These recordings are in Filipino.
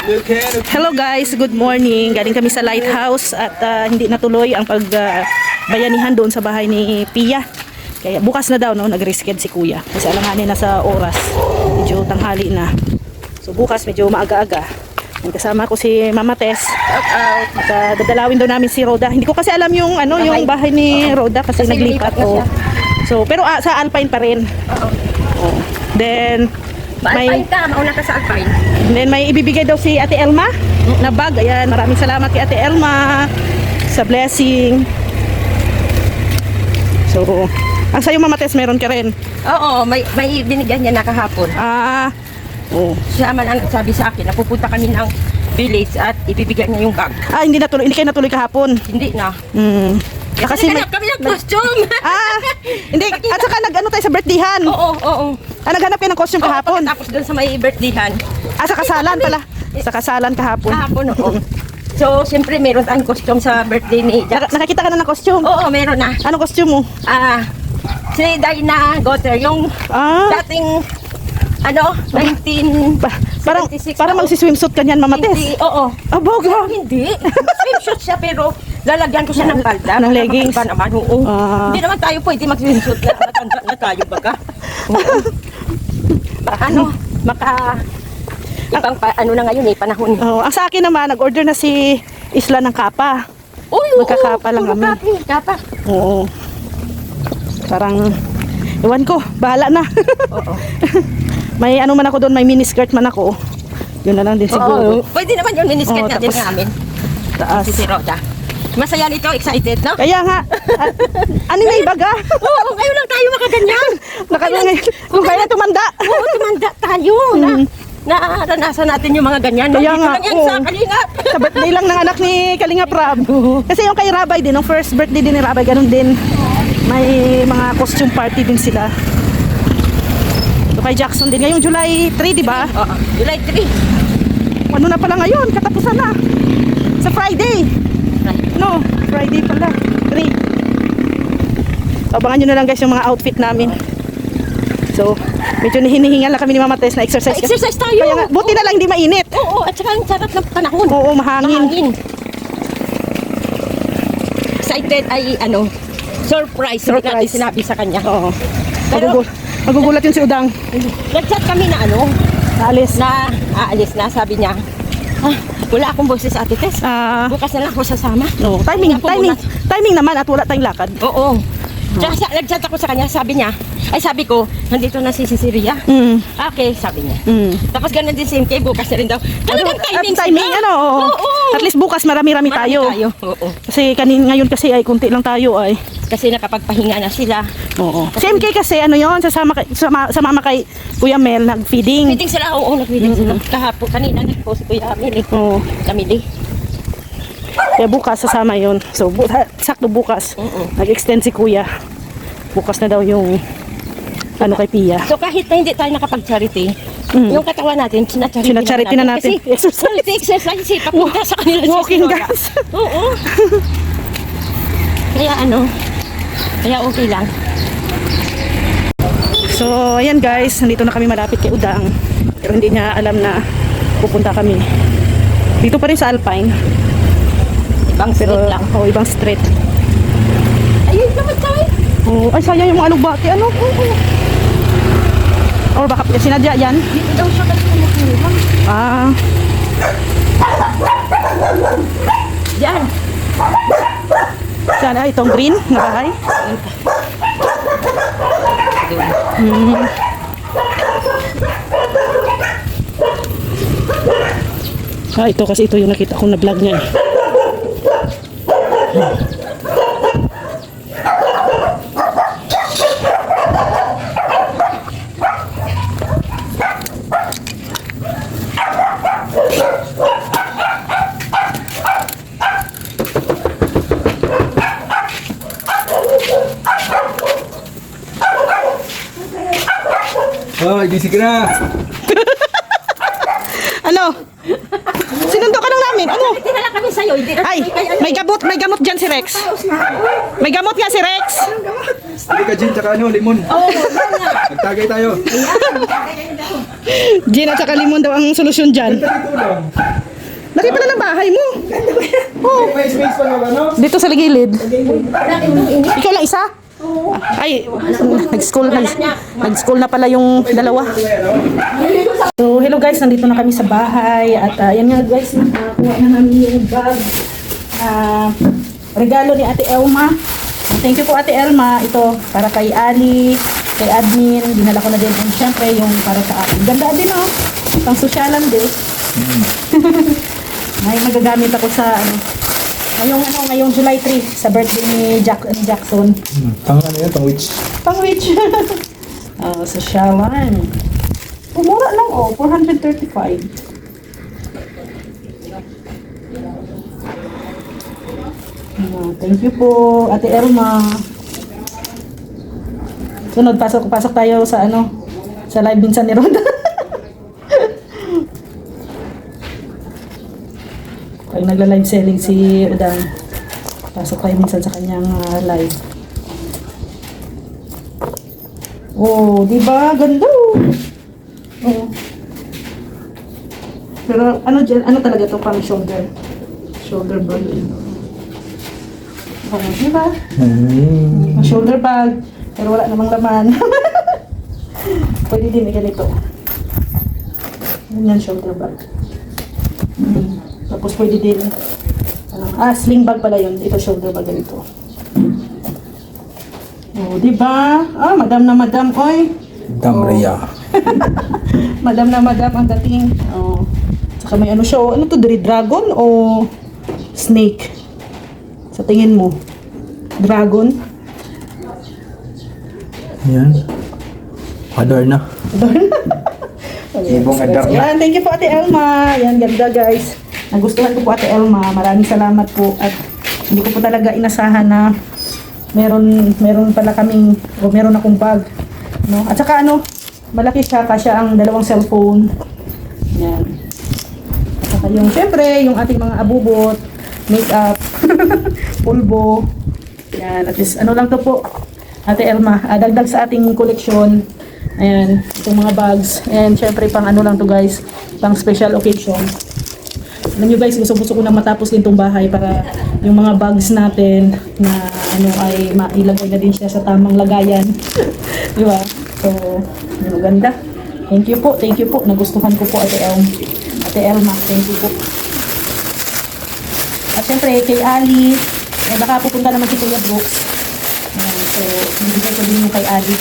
Hello guys, good morning. Galing kami sa lighthouse at hindi natuloy ang pagbayanihan doon sa bahay ni Pia. Kaya bukas na daw, no, nag-reschedule si Kuya. Kasi alanganin na sa oras. Medyo tanghali na. So bukas medyo maaga-aga. Kasama ko si Mama Tess. At dadalawin daw namin si Rhoda. Hindi ko kasi alam yung ano, yung bahay ni Rhoda kasi naglipat ko. So pero sa Alpine pa rin. Oh. Then Alpine ka, mauna ka sa Alpine. Then may ibibigay daw si Ate Elma na bag. Ayan, maraming salamat kay Ate Elma sa blessing. So, ang sa'yo Mama Tess, meron ka rin? Oo, may binigyan niya na kahapon. Oh. Siya man ang sabi sa akin, napupunta kami ng village at ibibigyan niya yung bag. Hindi kayo natuloy kahapon? Hindi na. Kasi naghanap kami ng costume. Hindi. At saka nag-ano tayo sa birthdayhan. Oo. Naghanap kayo ng costume kahapon. Tapos doon sa may birthdayhan. Sa kasalan pala. Sa kasalan kahapon. Kahapon, oo. So, siyempre meron tayong costume sa birthday ni Jax. Nakakita ka na ng costume? Oo, meron na. Anong costume mo? Si Dina Gotter, yung dating 1976. Parang magsiswimsuit ka niyan, Mama Tess. Hindi, oo. Boga. Hindi. Swimsuit siya pero lalagyan ko siya ng palda. Ng leggings. Iba naman, oo. Hindi naman tayo pwede mag-swimsuit na matanda na tayo baga. Ibang na ngayon panahon. Ang sa akin naman, nag-order na si Isla ng kapa. Magkakapa lang kami. Kapa. Oo. Parang, ewan ko, bahala na. Oo. May ano man ako doon, may mini skirt man ako. Yun na lang din siguro. Pwede naman yung miniskirt natin namin. Taas. Si Rhoda. Masaya nito, excited, no? Kaya nga, ano na ibaga? Oo, ngayon lang tayo makaganyan. Kung kaya tumanda. Oo, tumanda tayo. Naranasan natin yung mga ganyan. Kaya nga, lang yan sa Kalingap. Sa birthday lang ng anak ni Kalingap Rab. Kasi yung kay Rabay din, yung first birthday din ni Rabay, ganun din. May mga costume party din sila. So kay Jackson din, ngayong July 3, di ba? Oo, July 3. Ano na pala ngayon? Katapusan na. Sa Friday. No, Friday pala. 3. So, abangan nyo na lang guys yung mga outfit namin. So, medyo hinihingal na kami ni Mama Tess na exercise. Exercise tayo. Kaya nga, buti na lang hindi mainit. Oo, at saka ang sarap ng panahon. Oo, mahangin. Excited ay surprise. Hindi natin sinabi sa kanya. Oo. Pero, Magugulat yun si Udang. nag-chat kami na Alis. aalis na, sabi niya. Wala akong boses Ate Tess. Bukas na lang ako sasama. No, timing naman at wala tayong lakad. Oo. Nag-chat ako sa kanya, sabi ko, nandito na si Cecilia. Okay, sabi niya. Tapos ganun din si MK, bukas na rin daw. Talagang timing sila. Oo. At least bukas marami-rami tayo. Oo. Kasi ngayon kasi ay kunti lang tayo ay. Kasi nakapagpahinga na sila. Oo. Si MK kasi sumama kay Kuya Mel nag-feeding. Feeding sila, nag-feeding sila. Kahapon, kanina nag-post Kuya Amil. Kamili. Kaya bukas sasama yun. So, sakto bukas. Nag-extend si Kuya. Bukas na daw yung kay Pia. So, kahit na hindi tayo nakapag-charity, yung katawan natin, sinacharity na natin. Kasi exercise, papunta sa kanila. Walking guys. Oo. Kaya okay lang. So, ayan guys, nandito na kami malapit kay Udang. Pero hindi niya alam na pupunta kami. Dito pa rin sa Alpine. Ibang street lang. Ibang street. Ayun naman tayo. Ay, sayang yung mga alugbati. Or baka sinadya yan? Dito daw siya kasi kumukuha. Diyan. Sana itong green na bahay. Ito kasi ito yung nakita ko na vlog niya eh. Gising ka na. Sinundo ka lang namin. amin. Ano? Tinala kami sa'yo. Hindi na Ay, kay ano. may gamot dyan si Rex. May gamot nga si Rex. Halika, Jin, tsaka ano, limon. Oo, yan nga. Magtagay tayo. Gin at saka limon daw ang solusyon dyan. Dito lang. Laki pala ng bahay mo. Oh, May space pa naman, no? dito sa gilid. Ikaw lang isa? Ay, nag-school na pala yung dalawa. So, hello guys, nandito na kami sa bahay. At yan nga guys, nakakuha na namin yung bag. Regalo ni Ate Elma. Thank you po Ate Elma. Ito para kay Ali, kay admin. Dinala ko na din. And syempre yung para sa akin. Ganda din oh. Pang sosyalan din. May magagamit ako sa ngayong July 3 sa birthday ni Jackson. Pang ano yan, pang witch. Pang rich. Sosyalan. Mura lang oh, 435. Thank you po, Ate Elma. Sunod, pasok tayo sa sa live minsan ni Rhoda. Pag nagla-live selling si Udang, pasok tayo minsan sa kanyang live. Oh, di ba? Ganda. Oh. Pero ano talaga to, pang shoulder bag. Oh, di ba? Pang shoulder bag, pero wala namang laman. Pwede din ganito. Yan shoulder bag. Tapos pwede din sling bag pala yun. Ito shoulder bag ganito. Oh, di ba? Madam na madam, oy. Madam Rhea. Madam na madam ang dating. Oh. Saka may siya, ano to, dragon o snake? Sa tingin mo? Dragon? Yan. Adorna. Ibong Adorna. Yan, thank you po Ate Elma. Yan, ganda guys. Nagustuhan ko po Ate Elma. Maraming salamat po. At hindi ko po talaga inasahan na meron pala kaming, o meron akong bag. No? At saka malaki siya, kasya ang dalawang cellphone. Yan. At saka syempre, yung ating mga abubot, makeup, pulbo. Yan, at least, lang to po, Ate Elma, dagdag sa ating koleksyon. Ayan, itong mga bags. And syempre, pang lang to guys, pang special occasion. Alam nyo guys, gusto ko na matapos din tong bahay para yung mga bags natin na ay mailagay na din siya sa tamang lagayan. Di ba? So, maganda. Thank you po. Nagustuhan ko po Ate Elma. Thank you po. At syempre, kay Ali, baka pupunta naman si Kuya Brooks. So, bibigay ko din yung kay Ali.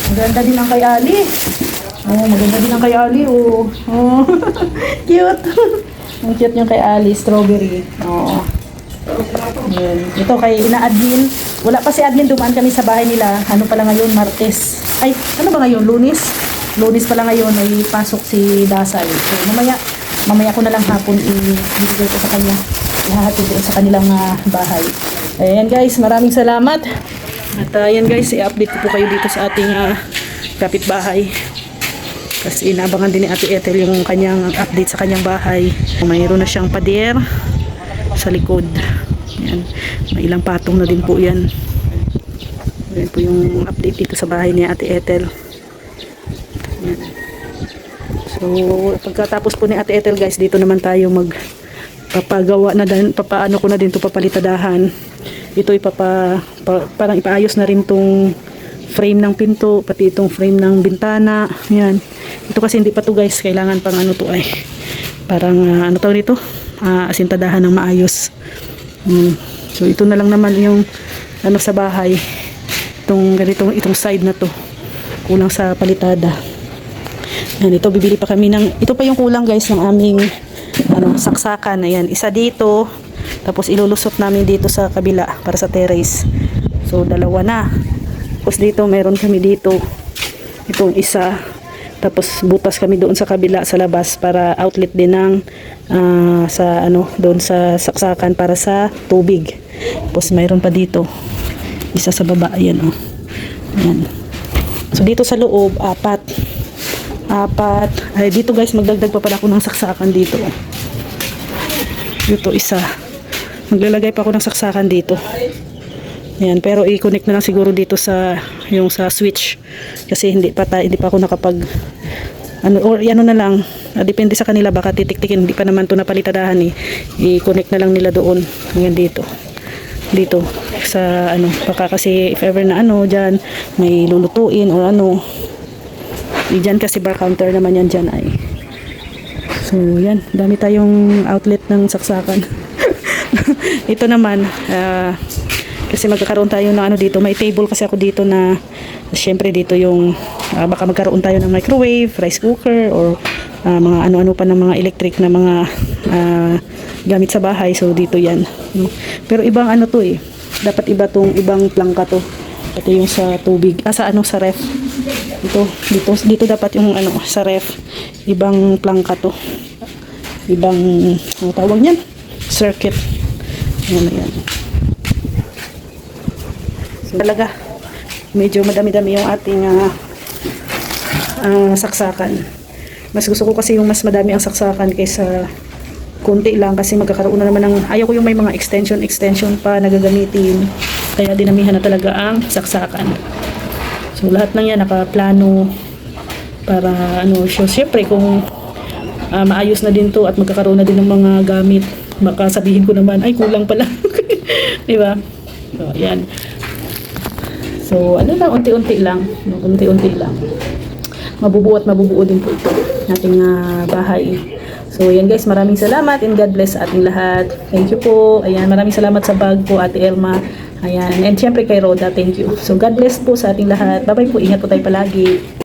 Maganda din ang kay Ali. Maganda din ang kay Ali. Cute. Ang cute yung kay Ali, strawberry. Yan. Ito kay ina-admin. Wala pa si admin, dumaan kami sa bahay nila. Ano pala ngayon, Martes. Ay, ano ba ngayon, Lunes? Lunes pala ngayon, may pasok si Dasay. So, mamaya ko na lang hapon ibigay ko sa kanya. Ihahatid ko sa kanilang bahay. Ayan guys, maraming salamat. At yan guys, i-update ko po kayo dito sa ating kapitbahay. Kasi inaabangan din ni Ate Ethel yung kanyang update sa kanyang bahay. Mayroon na siyang pader sa likod. Yan. May ilang patong na din po yan. Yan po yung update dito sa bahay ni Ate Ethel. Yan. So, pagkatapos po ni Ate Ethel guys, dito naman tayo magpapagawa na din, papaano ko na din to papalitadahan. Ito parang ipaayos na rin tong frame ng pinto, pati itong frame ng bintana. Yan. Ito kasi hindi pa to guys, kailangan pang to ay parang tawag dito? Asintadahan ng maayos. So ito na lang naman yung sa bahay. Itong side na to. Kulang sa palitada. Yan, ito bibili pa kami ito pa yung kulang guys ng aming saksakan. Ayan, isa dito. Tapos ilulusot namin dito sa kabila para sa terrace. So dalawa na. Tapos dito meron kami dito itong isa, tapos butas kami doon sa kabila sa labas para outlet din ng doon sa saksakan para sa tubig. Tapos mayroon pa dito isa sa baba, ayan ayan. So dito sa loob apat. Ay dito guys, magdagdag pa pala ako ng saksakan dito. Ito isa. Maglalagay pa ako ng saksakan dito. Ayan, pero i-connect na lang siguro dito sa yung sa switch kasi hindi pa ako nakapag ano or ano na lang, depende sa kanila, baka titiktikin, hindi pa naman to napalitadahan eh. I-connect na lang nila doon. Ayan dito sa ano, baka kasi if ever na ano diyan may lulutuin or ano. Diyan kasi bar counter naman yan diyan ay. So yan, dami tayong outlet ng saksakan. Ito naman kasi magkakaroon tayo ng ano dito, may table kasi ako dito na syempre dito yung baka magkaroon tayo ng microwave, rice cooker or mga ano-ano pa ng mga electric na mga gamit sa bahay. So dito yan. Pero ibang ano to eh. Dapat iba tong ibang plangka to. Ito yung sa tubig, sa ano sa ref. Dito dapat yung ano sa ref. Ibang plangka to. Ibang ano tawag niyan? Circuit. Ano yan. Talaga medyo madami-dami yung ating saksakan. Mas gusto ko kasi yung mas madami ang saksakan kaysa konti lang kasi magkakaroon na naman ng ayaw ko yung may mga extension pa nagagamitin, kaya dinamihan na talaga ang saksakan. So lahat ng yan nakaplano para ano, so syempre kung maayos na din to at magkakaroon na din ng mga gamit, baka sabihin ko naman ay kulang pala. Di ba? So yan. So, ano lang, unti-unti lang. Mabubuo din po ito nating bahay. So, yan guys, maraming salamat and God bless sa ating lahat. Thank you po. Ayan, maraming salamat sa bag po, Ate Elma. Ayan, and syempre kay Rhoda, thank you. So, God bless po sa ating lahat. Bye-bye po, ingat po tayo palagi.